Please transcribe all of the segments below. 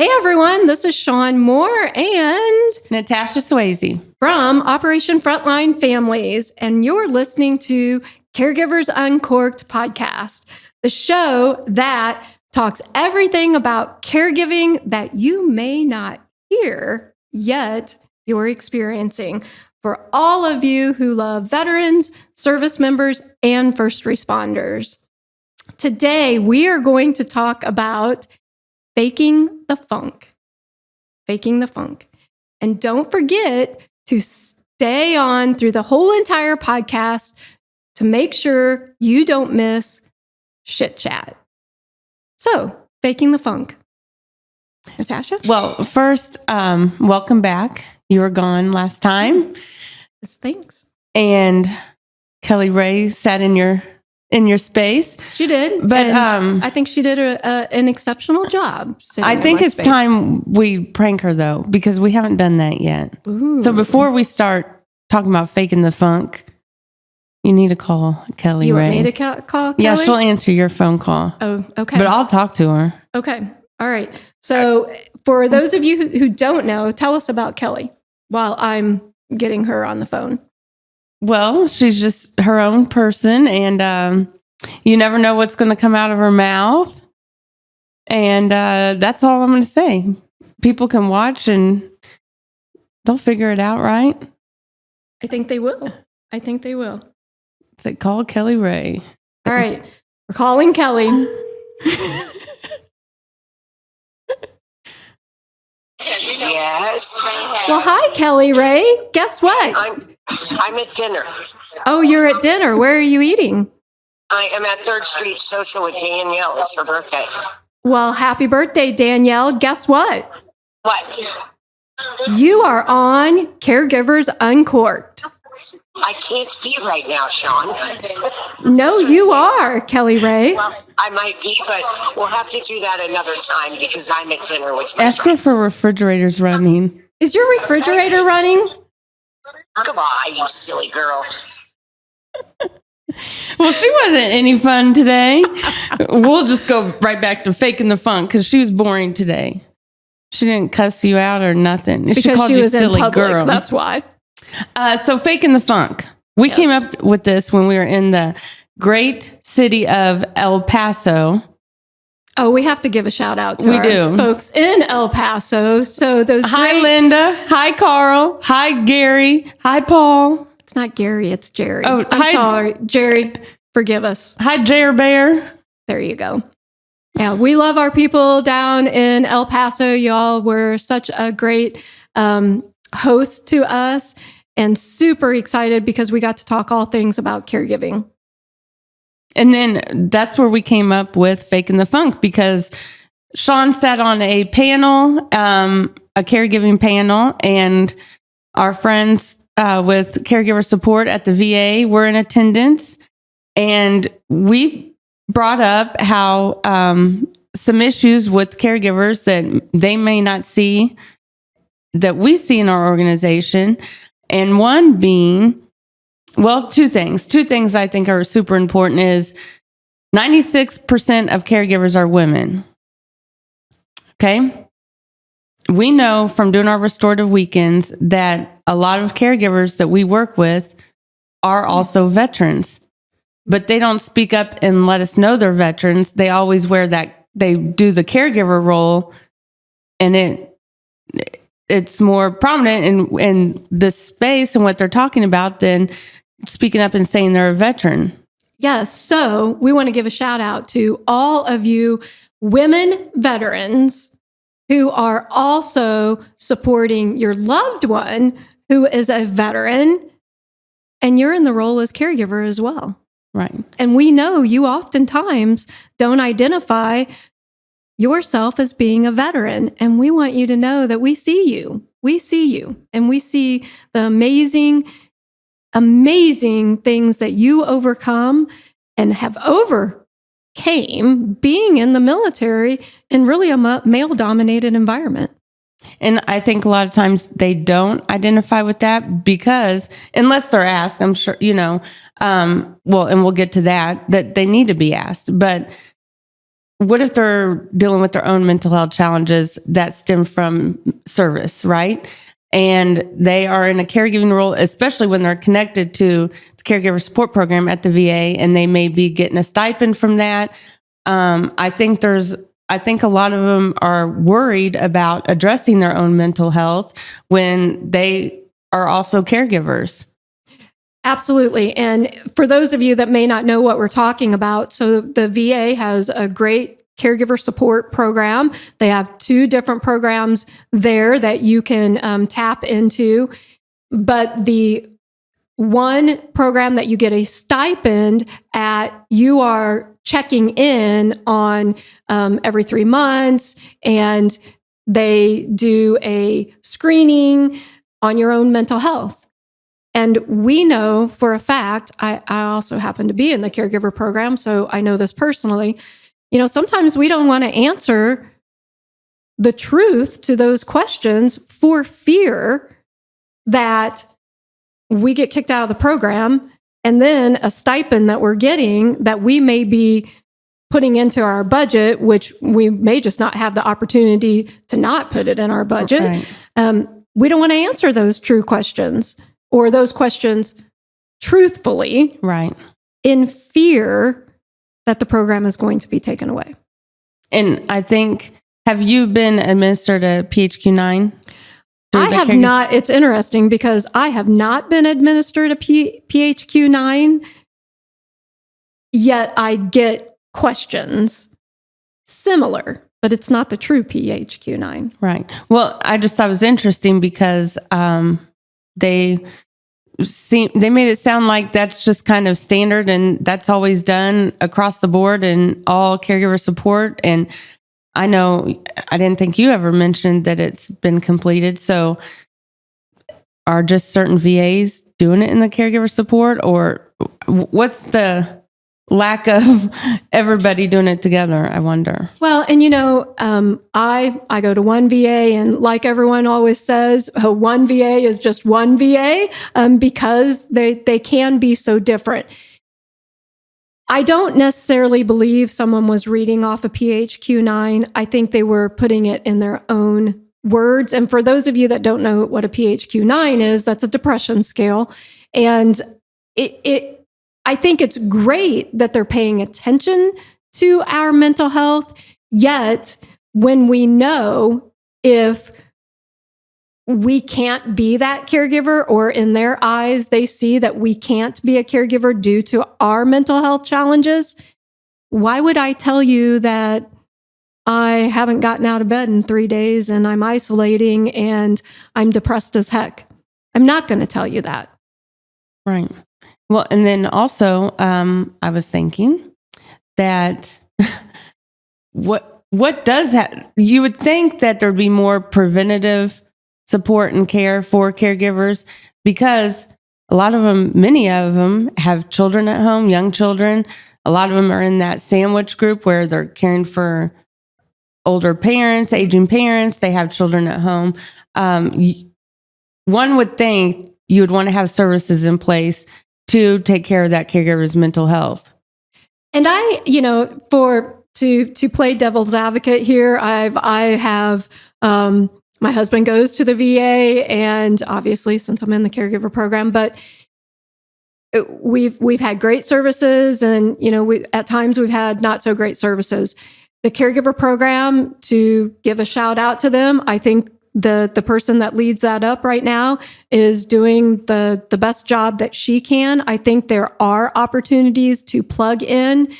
Hey everyone, this is Shawn Moore and Natasha Swayze from Operation Frontline Families, and you're listening to Caregivers Uncorked podcast, the show that talks everything about caregiving that you may not hear yet you're experiencing. For all of you who love veterans, service members, and first responders. Today, we are going to talk about faking the funk. Faking the funk. And don't forget to stay on through the whole entire podcast to make sure you don't miss shit chat. So, faking the funk. Natasha? Well, first, welcome back. You were gone last time. Yes, thanks. And Kelly Ray sat in your space. She did. But I think she did an exceptional job. I think it's time we prank her, though, because we haven't done that yet. Ooh. So before we start talking about faking the funk, you need to call Kelly Ray. You want me to call Kelly? Yeah, she'll answer your phone call. Oh, okay. But I'll talk to her. Okay. All right. So for those of you who don't know, tell us about Kelly while I'm getting her on the phone. Well, she's just her own person, and you never know what's going to come out of her mouth. And that's all I'm going to say. People can watch, and they'll figure it out, right? I think they will. It's like, call Kelly Ray. All right. We're calling Kelly. Yes. Well, hi, Kelly Ray. Guess what? I'm at dinner. Oh, you're at dinner. Where are you eating? I am at 3rd Street Social with Danielle. It's her birthday. Well, happy birthday, Danielle. Guess what? What? You are on Caregivers Uncorked. I can't be right now, Shawn. No, you are, Kelly Ray. Well, I might be, but we'll have to do that another time because I'm at dinner with my Ask her friends. for refrigerators running. Is your refrigerator running? Come on, you silly girl. Well, she wasn't any fun today. We'll just go right back to faking the funk because she was boring today. She didn't cuss you out or nothing. Because she called she you was silly in public. girl. That's why. So faking the funk. We came up with this when we were in the great city of El Paso. Oh, we have to give a shout out to our folks in El Paso. So those Hi, Linda. Hi, Carl. Hi, Gary. Hi, Paul. It's not Gary, it's Jerry. Oh, I'm sorry. Jerry, forgive us. Hi, Jer Bear. There you go. Yeah, we love our people down in El Paso. Y'all were such a great host to us and super excited because we got to talk all things about caregiving. And then that's where we came up with faking the funk because Shawn sat on a panel, a caregiving panel, and our friends with caregiver support at the VA were in attendance. And we brought up how some issues with caregivers that they may not see that we see in our organization. And one being, well, two things. Two things I think are super important is 96% of caregivers are women. Okay. We know from doing our restorative weekends that a lot of caregivers that we work with are also veterans, but they don't speak up and let us know they're veterans. They always wear that, they do the caregiver role, and it's more prominent in this space and what they're talking about than speaking up and saying they're a veteran. Yes. So we want to give a shout out to all of you women veterans who are also supporting your loved one who is a veteran, and you're in the role as caregiver as well. Right. And we know you oftentimes don't identify yourself as being a veteran. And we want you to know that we see you. We see you. And we see the amazing, amazing things that you overcome and have overcame being in the military in really a male-dominated environment. And I think a lot of times they don't identify with that because unless they're asked, I'm sure, well, and we'll get to that they need to be asked. But what if they're dealing with their own mental health challenges that stem from service, right? And they are in a caregiving role, especially when they're connected to the caregiver support program at the VA, and they may be getting a stipend from that. I think a lot of them are worried about addressing their own mental health when they are also caregivers. Absolutely. And for those of you that may not know what we're talking about, so the VA has a great caregiver support program. They have 2 different programs there that you can tap into. But the one program that you get a stipend at, you are checking in on every 3 months, and they do a screening on your own mental health. And we know for a fact, I also happen to be in the caregiver program, so I know this personally. Sometimes we don't want to answer the truth to those questions for fear that we get kicked out of the program, and then a stipend that we're getting that we may be putting into our budget, which we may just not have the opportunity to not put it in our budget. Right. We don't want to answer those true questions, or those questions truthfully, right, in fear that the program is going to be taken away. And I think, have you been administered a PHQ-9? I have not. It's interesting because I have not been administered a PHQ-9, yet I get questions similar, but it's not the true PHQ-9. Right. Well, I just thought it was interesting because they made it sound like that's just kind of standard and that's always done across the board in all caregiver support. And I know I didn't think you ever mentioned that it's been completed. So are just certain VAs doing it in the caregiver support, or what's the lack of everybody doing it together, I wonder? Well, and I go to one VA, and like everyone always says, one VA is just one VA because they can be so different. I don't necessarily believe someone was reading off a PHQ-9. I think they were putting it in their own words. And for those of you that don't know what a PHQ-9 is, that's a depression scale. And I think it's great that they're paying attention to our mental health. Yet, when we know if we can't be that caregiver, or in their eyes, they see that we can't be a caregiver due to our mental health challenges, why would I tell you that I haven't gotten out of bed in 3 days and I'm isolating and I'm depressed as heck? I'm not going to tell you that. Right. Well, and then also, I was thinking that what does that, you would think that there'd be more preventative support and care for caregivers, because a lot of them, many of them have children at home, young children. A lot of them are in that sandwich group where they're caring for older parents, aging parents. They have children at home. One would think you would want to have services in place to take care of that caregiver's mental health. And to play devil's advocate here, I have my husband goes to the VA, and obviously, since I'm in the caregiver program, but we've had great services, and at times we've had not so great services. The caregiver program, to give a shout out to them, I think the person that leads that up right now is doing the best job that she can. I think there are opportunities to plug in,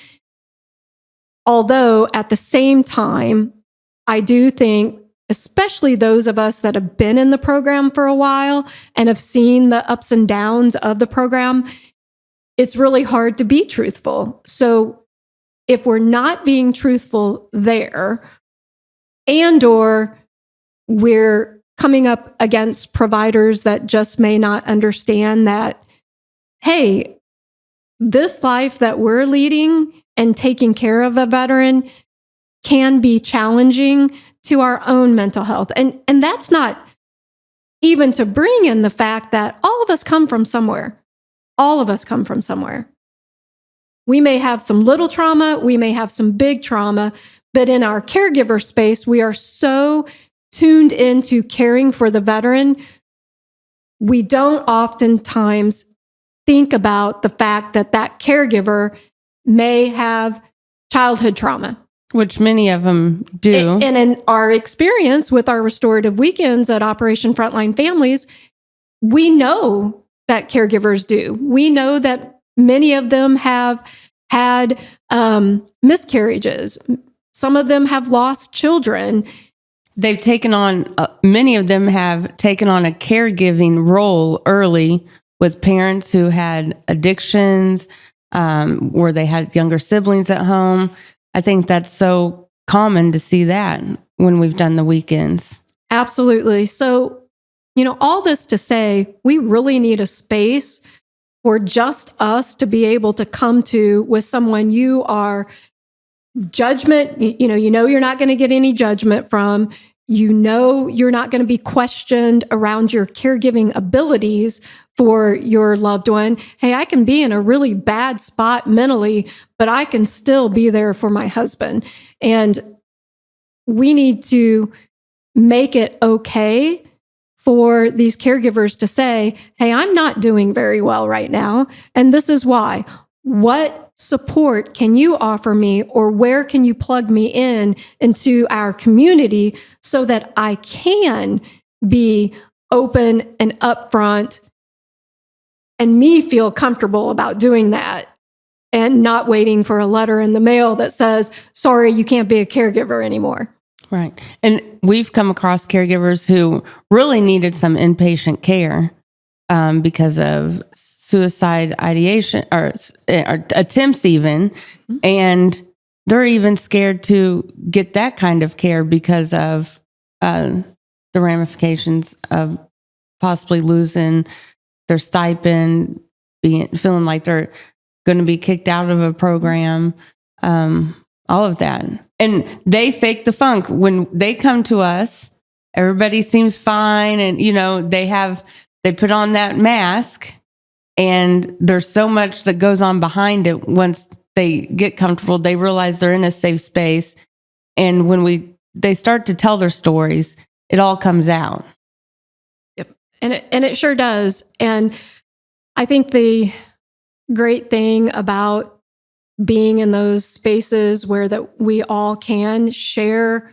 although at the same time, I do think, especially those of us that have been in the program for a while and have seen the ups and downs of the program, it's really hard to be truthful. So if we're not being truthful there, or we're coming up against providers that just may not understand that, hey, this life that we're leading and taking care of a veteran can be challenging to our own mental health. And that's not even to bring in the fact that all of us come from somewhere. All of us come from somewhere. We may have some little trauma, we may have some big trauma, But in our caregiver space, we are so tuned into caring for the veteran, we don't oftentimes think about the fact that that caregiver may have childhood trauma. Which many of them do. And in our experience with our restorative weekends at Operation Frontline Families, we know that caregivers do. We know that many of them have had miscarriages. Some of them have lost children. They've taken on, many of them have taken on a caregiving role early with parents who had addictions, where they had younger siblings at home. I think that's so common to see that when we've done the weekends. Absolutely. So, all this to say, we really need a space for just us to be able to come to with someone you are judgment, you're not going to get any judgment from, you're not going to be questioned around your caregiving abilities for your loved one. Hey, I can be in a really bad spot mentally, but I can still be there for my husband. And we need to make it okay for these caregivers to say, hey, I'm not doing very well right now, and this is why. What support can you offer me, or where can you plug me into our community so that I can be open and upfront and me feel comfortable about doing that and not waiting for a letter in the mail that says, sorry, you can't be a caregiver anymore. Right. And we've come across caregivers who really needed some inpatient care because of suicide ideation or attempts even. Mm-hmm. And they're even scared to get that kind of care because of the ramifications of possibly losing their stipend, feeling like they're going to be kicked out of a program, all of that. And they fake the funk. When they come to us, everybody seems fine. And, they put on that mask, and there's so much that goes on behind it. Once they get comfortable, they realize they're in a safe space. And when they start to tell their stories, it all comes out. Yep. And it sure does. And I think the great thing about being in those spaces where that we all can share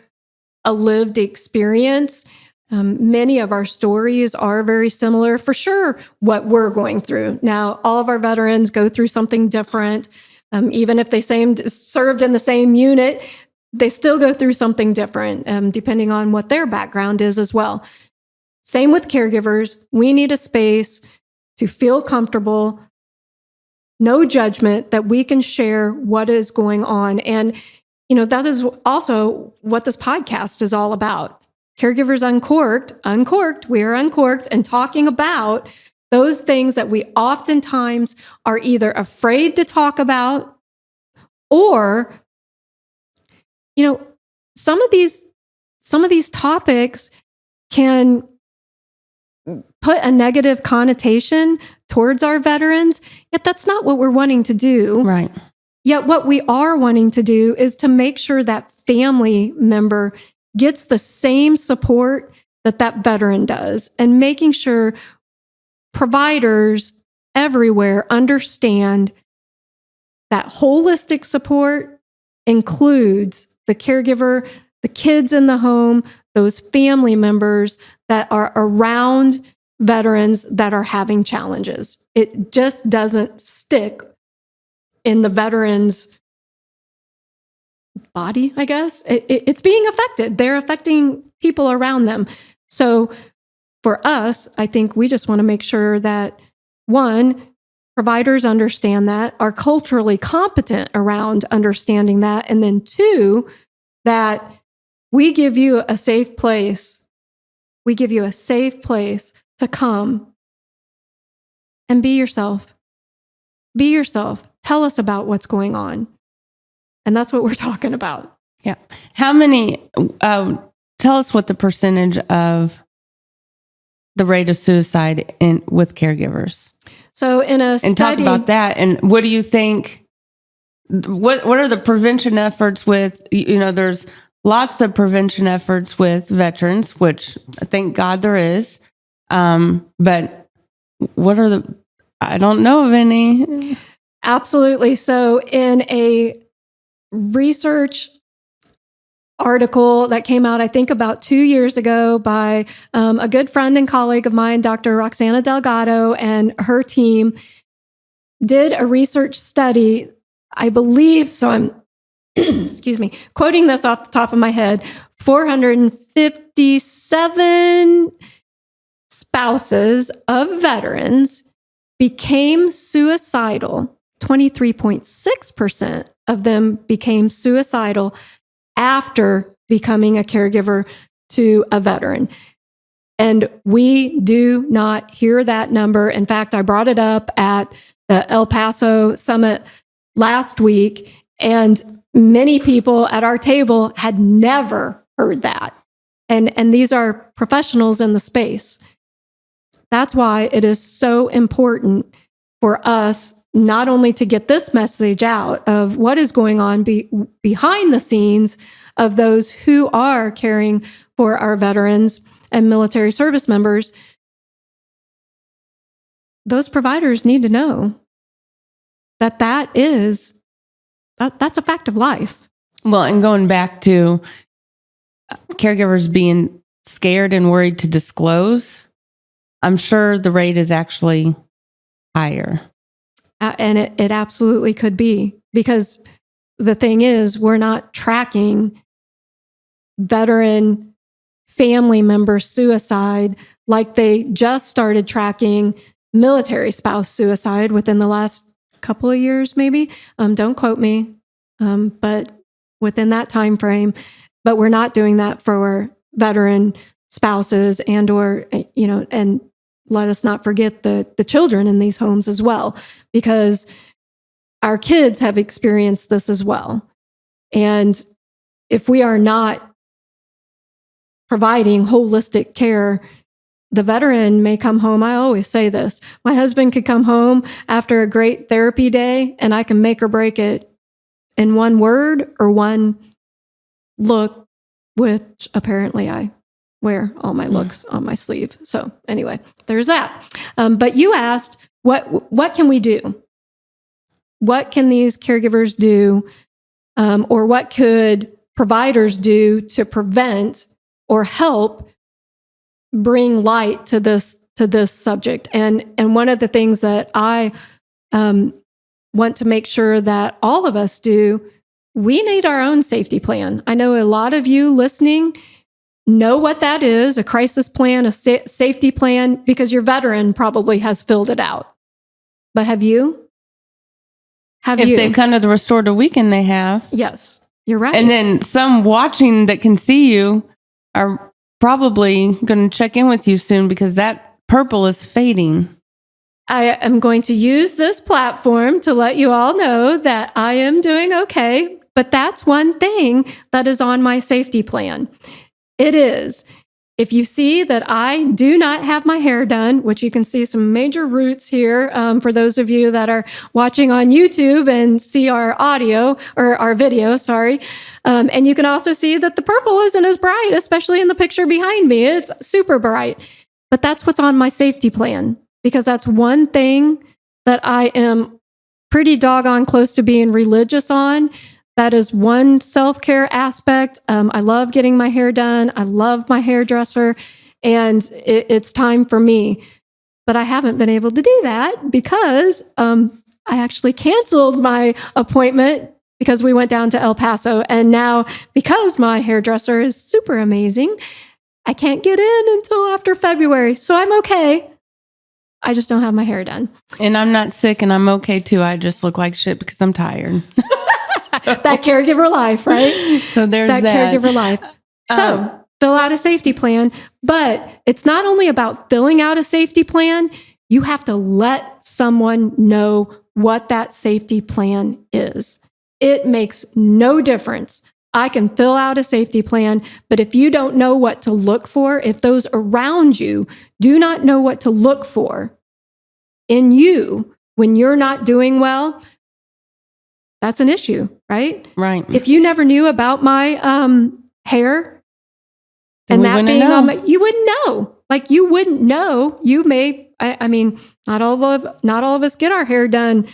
a lived experience. Many of our stories are very similar, for sure, what we're going through. Now, all of our veterans go through something different. Even if they served in the same unit, they still go through something different, depending on what their background is as well. Same with caregivers. We need a space to feel comfortable, no judgment, that we can share what is going on. And, that is also what this podcast is all about. Caregivers Uncorked, we are uncorked and talking about those things that we oftentimes are either afraid to talk about, or, some of these topics can put a negative connotation towards our veterans, yet that's not what we're wanting to do. Right. Yet what we are wanting to do is to make sure that family member gets the same support that veteran does, and making sure providers everywhere understand that holistic support includes the caregiver, the kids in the home, those family members that are around veterans that are having challenges. It just doesn't stick in the veteran's body, I guess. It's being affected. They're affecting people around them. So for us, I think we just want to make sure that, one, providers understand that, are culturally competent around understanding that, and then two, that we give you a safe place. We give you a safe place to come and be yourself. Be yourself. Tell us about what's going on. And that's what we're talking about. Yeah. How many, tell us what the percentage of the rate of suicide with caregivers. So in a study. And talk about that. And what do you think what are the prevention efforts with, there's lots of prevention efforts with veterans, which thank God there is. But what are I don't know of any. Absolutely. So in a research article that came out, I think about 2 years ago by a good friend and colleague of mine, Dr. Roxana Delgado, and her team did a research study, I believe, so I'm, excuse me, quoting this off the top of my head, 457 spouses of veterans became suicidal. 23.6% of them became suicidal after becoming a caregiver to a veteran. And we do not hear that number. In fact, I brought it up at the El Paso Summit last week, and many people at our table had never heard that. And these are professionals in the space. That's why it is so important for us not only to get this message out of what is going on behind the scenes of those who are caring for our veterans and military service members, those providers need to know that that's a fact of life. Well, and going back to caregivers being scared and worried to disclose, I'm sure the rate is actually higher. And it absolutely could be, because the thing is, we're not tracking veteran family member suicide like they just started tracking military spouse suicide within the last couple of years, maybe. Don't quote me, but within that time frame. But we're not doing that for veteran spouses and let us not forget the children in these homes as well, because our kids have experienced this as well. And if we are not providing holistic care, the veteran may come home. I always say this. My husband could come home after a great therapy day, and I can make or break it in one word or one look, which apparently I wear all my looks on my sleeve. So anyway, there's that. But you asked, what can we do? What can these caregivers do, or what could providers do to prevent or help bring light to this subject? And one of the things that I want to make sure that all of us do, we need our own safety plan. I know a lot of you listening know what that is, a crisis plan, a safety plan, because your veteran probably has filled it out. But have you? If they come to the Restorative Weekend, they have. Yes, you're right. And then some watching that can see you are probably going to check in with you soon, because that purple is fading. I am going to use this platform to let you all know that I am doing okay, but that's one thing that is on my safety plan. It is, if you see that I do not have my hair done, which you can see some major roots here for those of you that are watching on YouTube and see our audio or our video, sorry. And you can also see that the purple isn't as bright, especially in the picture behind me. It's super bright, but that's what's on my safety plan, because that's one thing that I am pretty doggone close to being religious on. That is one self-care aspect. I love getting my hair done. I love my hairdresser, and it's time for me. But I haven't been able to do that because I actually canceled my appointment because we went down to El Paso. And now, because my hairdresser is super amazing, I can't get in until after February. So I'm okay. I just don't have my hair done. And I'm not sick, and I'm okay too. I just look like shit because I'm tired. That caregiver life, right? So there's that. Caregiver life. So fill out a safety plan, but it's not only about filling out a safety plan. You have to let someone know what that safety plan is. It makes no difference. I can fill out a safety plan, but if you don't know what to look for, if those around you do not know what to look for in you when you're not doing well, that's an issue, right? Right. If you never knew about my hair Then and we that wouldn't being know. on my, you wouldn't know. Like you wouldn't know. You may, I mean, not all of us get our hair done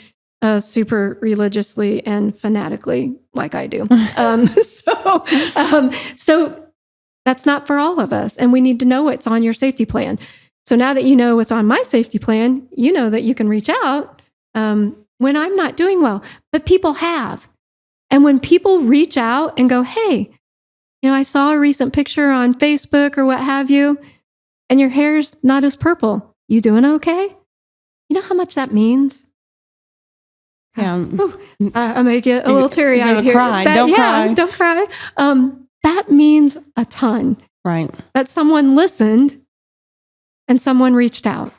super religiously and fanatically like I do. So that's not for all of us. And we need to know what's on your safety plan. So now that you know what's on my safety plan, you know that you can reach out when I'm not doing well. But people have. And when people reach out and go, hey, I saw a recent picture on Facebook or what have you, and your hair's not as purple. You doing okay? You know how much that means? Yeah. I may get a little teary-eyed here. Cry. Don't cry. Don't cry. That means a ton. Right. That someone listened and someone reached out.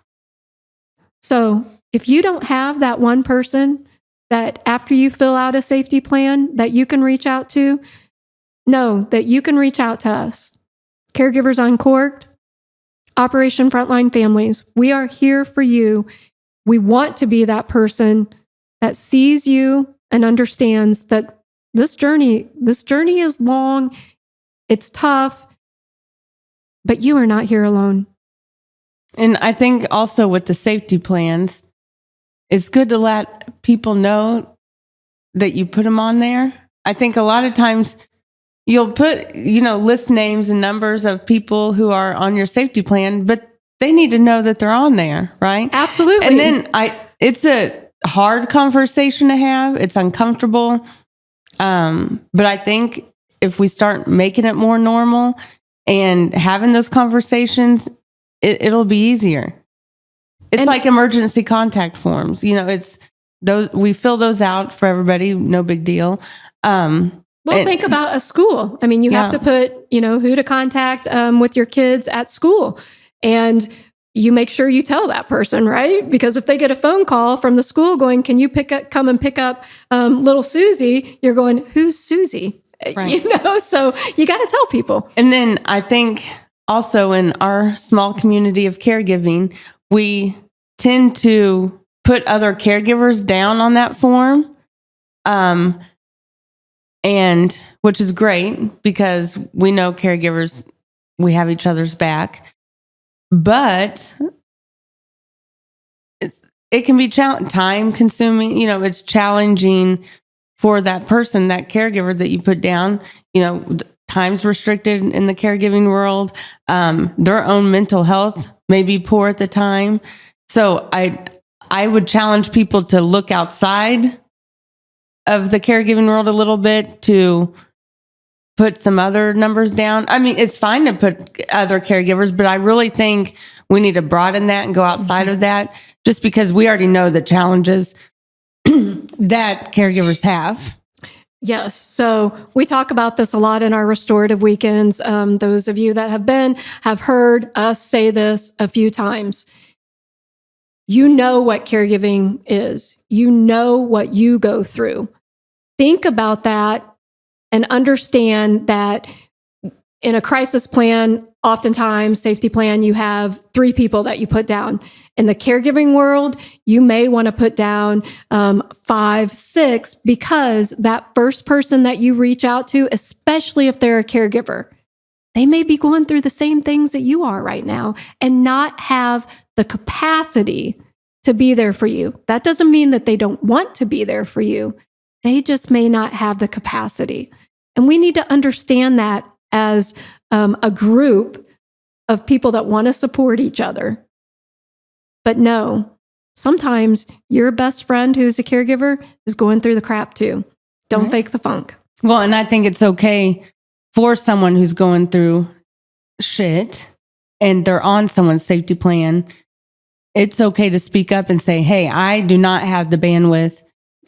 So if you don't have that one person that after you fill out a safety plan that you can reach out to, know that you can reach out to us. Caregivers Uncorked, Operation Frontline Families. We are here for you. We want to be that person that sees you and understands that this journey is long, it's tough, but you are not here alone. And I think also with the safety plans, it's good to let people know that you put them on there. I think a lot of times you'll put, list names and numbers of people who are on your safety plan, but they need to know that they're on there, right? Absolutely. And then it's a hard conversation to have. It's uncomfortable. But I think if we start making it more normal and having those conversations, it'll be easier. It's like emergency contact forms. It's those, we fill those out for everybody. No big deal. Think about a school. I mean, you have to put, who to contact with your kids at school. And you make sure you tell that person, right? Because if they get a phone call from the school going, can you come and pick up little Susie? You're going, who's Susie? Right. So you got to tell people. And then I think also in our small community of caregiving, we tend to put other caregivers down on that form. And which is great because we know caregivers, we have each other's back. But it can be time consuming. It's challenging for that person, that caregiver that you put down. Time's restricted in the caregiving world. Their own mental health may be poor at the time. So I would challenge people to look outside of the caregiving world a little bit to put some other numbers down. I mean, it's fine to put other caregivers, but I really think we need to broaden that and go outside of that just because we already know the challenges that caregivers have. Yes. So we talk about this a lot in our restorative weekends. Those of you that have heard us say this a few times. You know what caregiving is. You know what you go through. Think about that and understand that in a crisis plan, oftentimes safety plan, you have 3 people that you put down. In the caregiving world, you may want to put down 5, 6, because that first person that you reach out to, especially if they're a caregiver, they may be going through the same things that you are right now and not have the capacity to be there for you. That doesn't mean that they don't want to be there for you. They just may not have the capacity. And we need to understand that as a group of people that want to support each other. But no, sometimes your best friend who's a caregiver is going through the crap too. Don't fake the funk. Well, and I think it's okay for someone who's going through shit and they're on someone's safety plan. It's okay to speak up and say, hey, I do not have the bandwidth.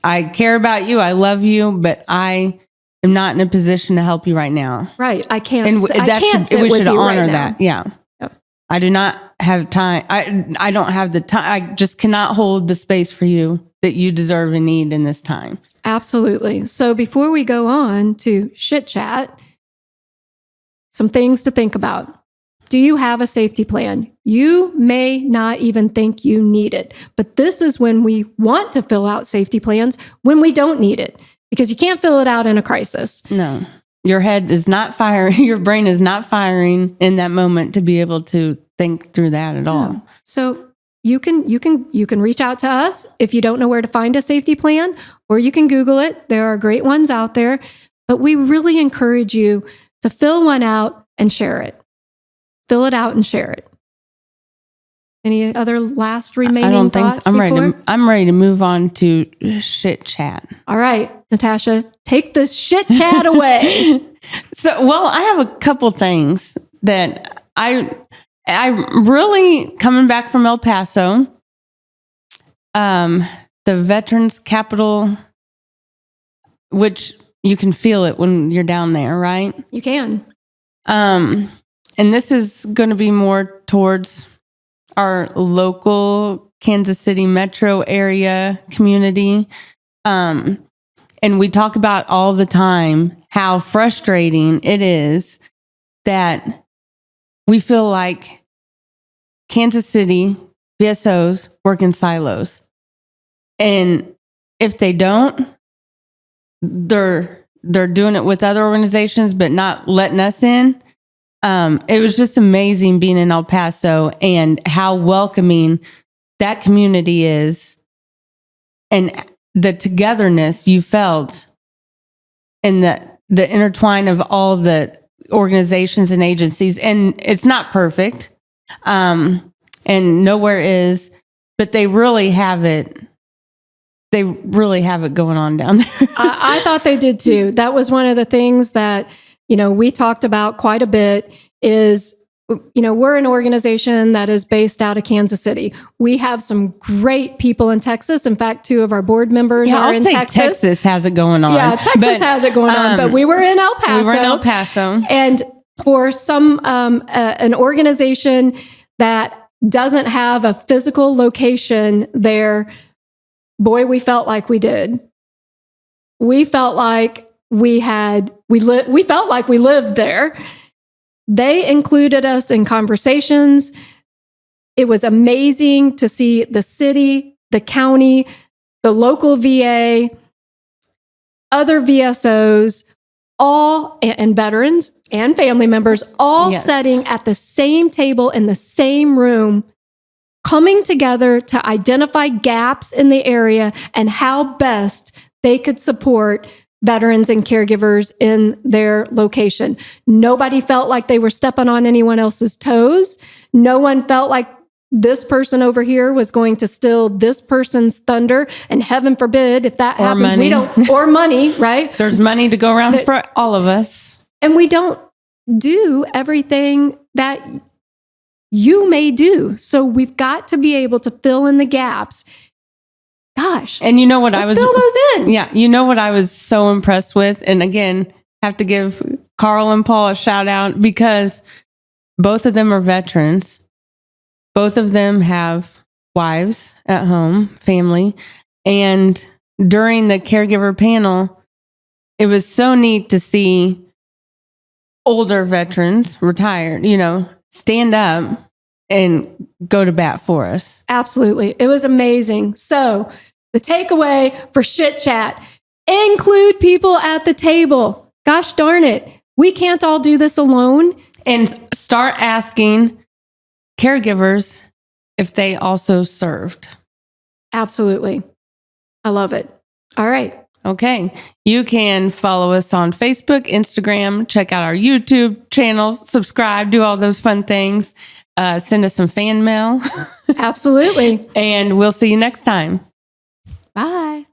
I care about you. I love you, but I am not in a position to help you right now. Right. I can't. And we should honor that. Yeah. Yep. I do not have time. I don't have the time. I just cannot hold the space for you that you deserve and need in this time. Absolutely. So before we go on to shit chat, some things to think about. Do you have a safety plan? You may not even think you need it, but this is when we want to fill out safety plans when we don't need it, because you can't fill it out in a crisis. No, your head is not firing. Your brain is not firing in that moment to be able to think through that at all. No. So you can reach out to us if you don't know where to find a safety plan, or you can Google it. There are great ones out there, but we really encourage you to fill one out and share it. Fill it out and share it. Any other last remaining I don't think thoughts? so. I'm ready to move on to shit chat. All right, Natasha, take this shit chat away. Well, I have a couple things that I really, coming back from El Paso, the Veterans Capital, which you can feel it when you're down there, right? You can. And this is going to be more towards our local Kansas City metro area community. And we talk about all the time how frustrating it is that we feel like Kansas City VSOs work in silos. And if they don't, they're doing it with other organizations, but not letting us in. It was just amazing being in El Paso and how welcoming that community is, and the togetherness you felt, and the intertwine of all the organizations and agencies. And it's not perfect, and nowhere is, but they really have it. They really have it going on down there. I thought they did too. That was one of the things that, we talked about quite a bit is, we're an organization that is based out of Kansas City. We have some great people in Texas. In fact, 2 of our board members are in Texas. Texas has it going on. Yeah, Texas has it going on, but we were in El Paso. And for some, an organization that doesn't have a physical location there, boy, we felt like we did. We felt like we felt like we lived there. They included us in conversations. It was amazing to see the city, the county, the local VA, other VSOs, all, and veterans and family members, all sitting at the same table in the same room, coming together to identify gaps in the area and how best they could support veterans and caregivers in their location. Nobody felt like they were stepping on anyone else's toes. No one felt like this person over here was going to steal this person's thunder. And heaven forbid if that happens, money. Or money, right? There's money to go around for all of us. And we don't do everything that you may do. So we've got to be able to fill in the gaps. Gosh. And you know what let's fill those in. Yeah. You know what I was so impressed with? And again, have to give Carl and Paul a shout out because both of them are veterans. Both of them have wives at home, family. And during the caregiver panel, it was so neat to see older veterans, retired, stand up and go to bat for us. Absolutely. It was amazing. So the takeaway for Shit Chat, include people at the table. Gosh darn it. We can't all do this alone. And start asking caregivers if they also served. Absolutely. I love it. All right. Okay. You can follow us on Facebook, Instagram, check out our YouTube channel, subscribe, do all those fun things. Send us some fan mail. Absolutely. And we'll see you next time. Bye.